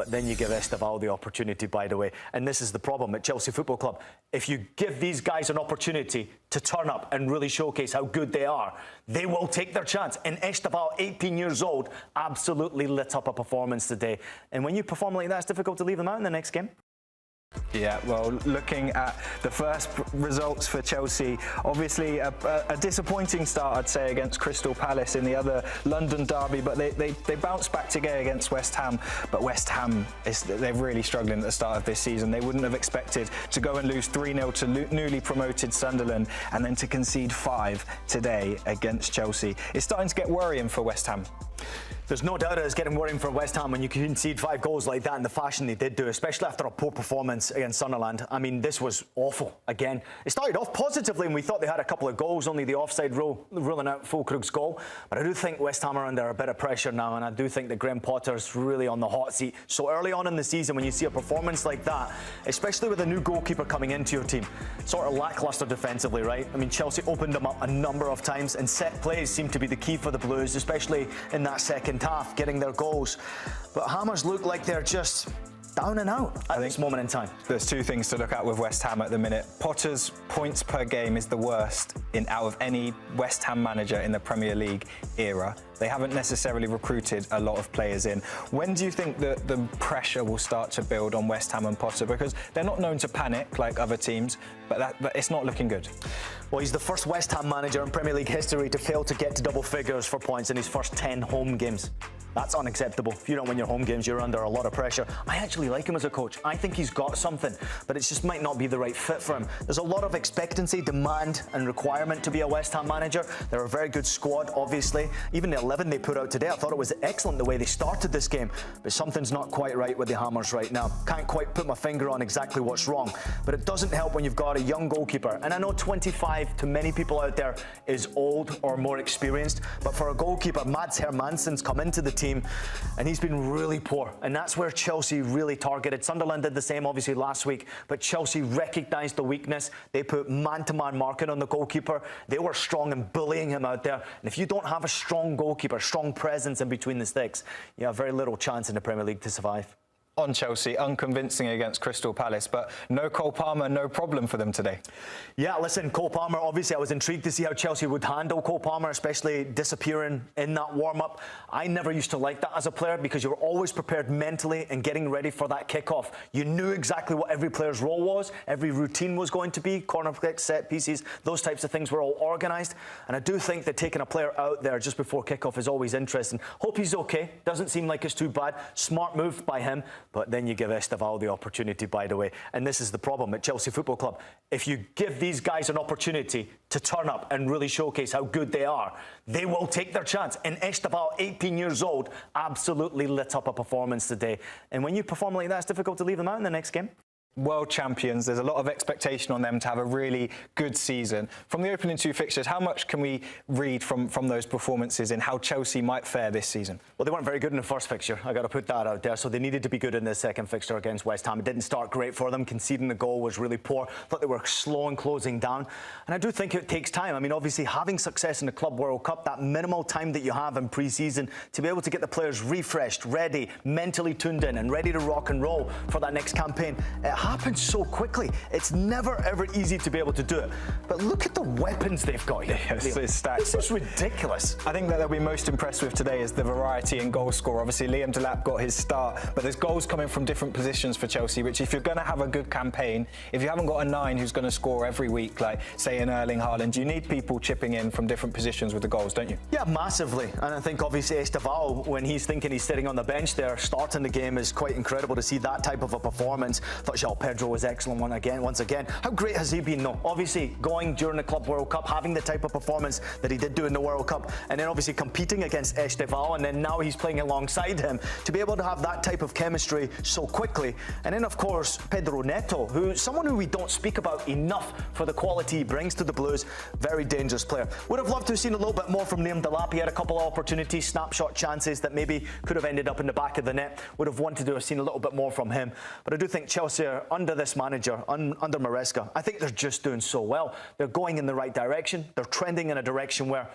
but then you give Estevao the opportunity, by the way. And this is the problem at Chelsea Football Club. If you give these guys an opportunity to turn up and really showcase how good they are, they will take their chance. And Estevao, 18 years old, absolutely lit up a performance today. And when you perform like that, it's difficult to leave them out in the next game. Yeah, well, looking at the first results for Chelsea, obviously a disappointing start, I'd say, against Crystal Palace in the other London derby, but they bounced back today against West Ham. But West Ham, they're really struggling at the start of this season. They wouldn't have expected to go and lose 3-0 to newly promoted Sunderland and then to concede 5 today against Chelsea. It's starting to get worrying for West Ham. There's no doubt it's getting worrying for West Ham when you concede 5 goals like that in the fashion they did do, especially after a poor performance against Sunderland. I mean, this was awful again. It started off positively and we thought they had a couple of goals, only the offside rule ruling out Fulkrug's goal. But I do think West Ham are under a bit of pressure now, and I do think that Graham Potter's really on the hot seat. So early on in the season, when you see a performance like that, especially with a new goalkeeper coming into your team, sort of lacklustre defensively, right? I mean, Chelsea opened them up a number of times, and set plays seemed to be the key for the Blues, especially in that second half, getting their goals. But Hammers look like they're just down and out at this moment in time. There's 2 things to look at with West Ham at the minute. Potter's points per game is the worst out of any West Ham manager in the Premier League era. They haven't necessarily recruited a lot of players in. When do you think that the pressure will start to build on West Ham and Potter? Because they're not known to panic like other teams, but it's not looking good. Well, he's the first West Ham manager in Premier League history to fail to get to double figures for points in his first 10 home games. That's unacceptable. If you don't win your home games, you're under a lot of pressure. I actually like him as a coach. I think he's got something, but it just might not be the right fit for him. There's a lot of expectancy, demand and requirement to be a West Ham manager. They're a very good squad, obviously. Even the 11 they put out today, I thought it was excellent the way they started this game, but something's not quite right with the Hammers right now. Can't quite put my finger on exactly what's wrong, but it doesn't help when you've got a young goalkeeper. And I know 25 to many people out there is old or more experienced, but for a goalkeeper, Mads Hermansen's come into the team and he's been really poor, and that's where Chelsea really targeted. Sunderland did the same obviously last week, but Chelsea recognised the weakness. They put man-to-man marking on the goalkeeper. They were strong in bullying him out there, and if you don't have a strong goalkeeper, strong presence in between the sticks, you have very little chance in the Premier League to survive. On Chelsea, unconvincing against Crystal Palace, but no Cole Palmer, no problem for them today. Yeah, listen, Cole Palmer, obviously I was intrigued to see how Chelsea would handle Cole Palmer, especially disappearing in that warm-up. I never used to like that as a player because you were always prepared mentally and getting ready for that kick-off. You knew exactly what every player's role was, every routine was going to be, corner kicks, set pieces, those types of things were all organised. And I do think that taking a player out there just before kick-off is always interesting. Hope he's okay, doesn't seem like it's too bad. Smart move by him. But then you give Estevao the opportunity, by the way. And this is the problem at Chelsea Football Club. If you give these guys an opportunity to turn up and really showcase how good they are, they will take their chance. And Estevao, 18 years old, absolutely lit up a performance today. And when you perform like that, it's difficult to leave them out in the next game. World champions, there's a lot of expectation on them to have a really good season. From the opening 2 fixtures, how much can we read from those performances in how Chelsea might fare this season? Well, they weren't very good in the first fixture. I got to put that out there. So they needed to be good in the second fixture against West Ham. It didn't start great for them. Conceding the goal was really poor. Thought they were slow in closing down. And I do think it takes time. I mean, obviously, having success in the Club World Cup, that minimal time that you have in pre-season to be able to get the players refreshed, ready, mentally tuned in and ready to rock and roll for that next campaign, it happens so quickly. It's never, ever easy to be able to do it. But look at the weapons they've got here. Yes, it's stacked. This is ridiculous. I think that they'll be most impressed with today is the variety in goal score. Obviously, Liam Delap got his start, but there's goals coming from different positions for Chelsea, which if you're going to have a good campaign, if you haven't got a 9 who's going to score every week, like, say, an Erling Haaland, you need people chipping in from different positions with the goals, don't you? Yeah, massively. And I think, obviously, Estevao, when he's thinking he's sitting on the bench there, starting the game is quite incredible to see that type of a performance. I thought João Pedro was excellent once again. How great has he been, though? Obviously, going during the Club World Cup, having the type of performance that he did do in the World Cup, and then obviously competing against Estevao, and then now he's playing alongside him, to be able to have that type of chemistry so quickly. And then, of course, Pedro Neto, someone who we don't speak about enough for the quality he brings to the Blues. Very dangerous player. Would have loved to have seen a little bit more from Liam Delap. He had a couple of opportunities, snapshot chances that maybe could have ended up in the back of the net. Would have wanted to have seen a little bit more from him. But I do think Chelsea are under this manager, under Maresca. I think they're just doing so well. They're going in the right direction. They're trending in a direction where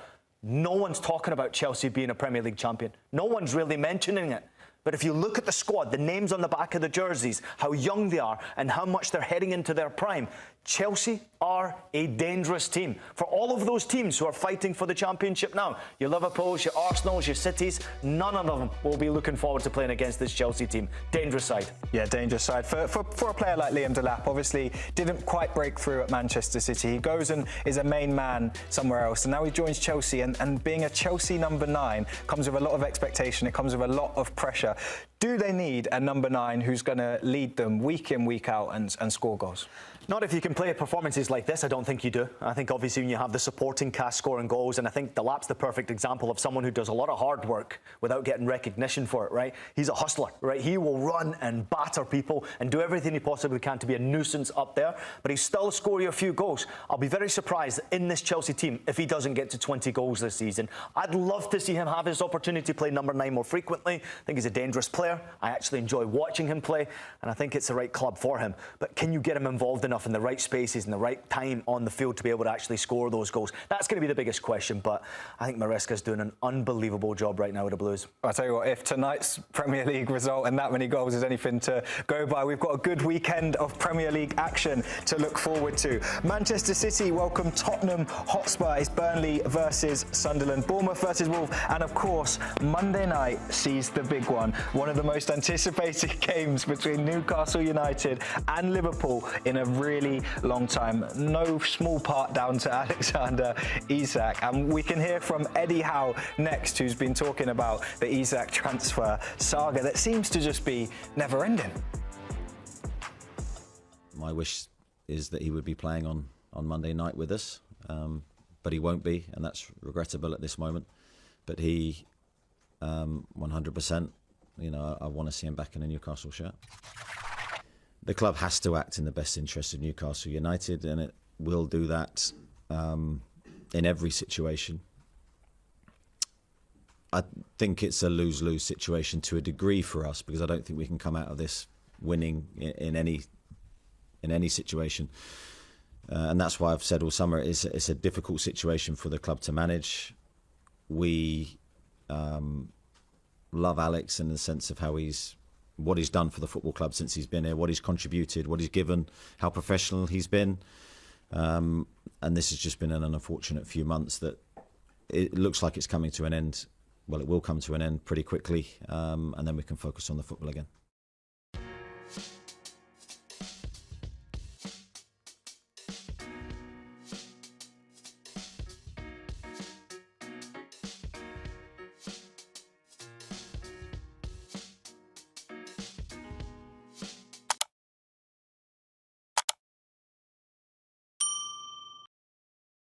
no one's talking about Chelsea being a Premier League champion. No one's really mentioning it. But if you look at the squad, the names on the back of the jerseys, how young they are and how much they're heading into their prime, Chelsea are a dangerous team. For all of those teams who are fighting for the Championship now, your Liverpools, your Arsenals, your Cities, none of them will be looking forward to playing against this Chelsea team. Dangerous side. Yeah, dangerous side. For a player like Liam Delap, obviously didn't quite break through at Manchester City. He goes and is a main man somewhere else, and now he joins Chelsea, and being a Chelsea number 9 comes with a lot of expectation, it comes with a lot of pressure. Do they need a number 9 who's going to lead them week in, week out and score goals? Not if you can play performances like this, I don't think you do. I think obviously when you have the supporting cast scoring goals, and I think Delap's the perfect example of someone who does a lot of hard work without getting recognition for it, right? He's a hustler, right? He will run and batter people and do everything he possibly can to be a nuisance up there, but he's still scoring a few goals. I'll be very surprised in this Chelsea team if he doesn't get to 20 goals this season. I'd love to see him have his opportunity to play number 9 more frequently. I think he's a dangerous player. I actually enjoy watching him play, and I think it's the right club for him. But can you get him involved enough in the right spaces and the right time on the field to be able to actually score those goals? That's going to be the biggest question, but I think Maresca's doing an unbelievable job right now with the Blues. I'll tell you what, if tonight's Premier League result and that many goals is anything to go by, we've got a good weekend of Premier League action to look forward to. Manchester City welcome Tottenham Hotspur. It's Burnley versus Sunderland, Bournemouth versus Wolves, and of course, Monday night sees the big one of the most anticipated games between Newcastle United and Liverpool in a really long time. No small part down to Alexander Isak. And we can hear from Eddie Howe next, who's been talking about the Isak transfer saga that seems to just be never ending. My wish is that he would be playing on Monday night with us, but he won't be, and that's regrettable at this moment. But he, 100%, you know, I want to see him back in a Newcastle shirt. The club has to act in the best interest of Newcastle United, and it will do that in every situation. I think it's a lose-lose situation to a degree for us, because I don't think we can come out of this winning in any situation. And that's why I've said all summer it's a difficult situation for the club to manage. We love Alex in the sense of what he's done for the football club since he's been here, what he's contributed, what he's given, how professional he's been. And this has just been an unfortunate few months that it looks like it's coming to an end. Well, it will come to an end pretty quickly, and then we can focus on the football again.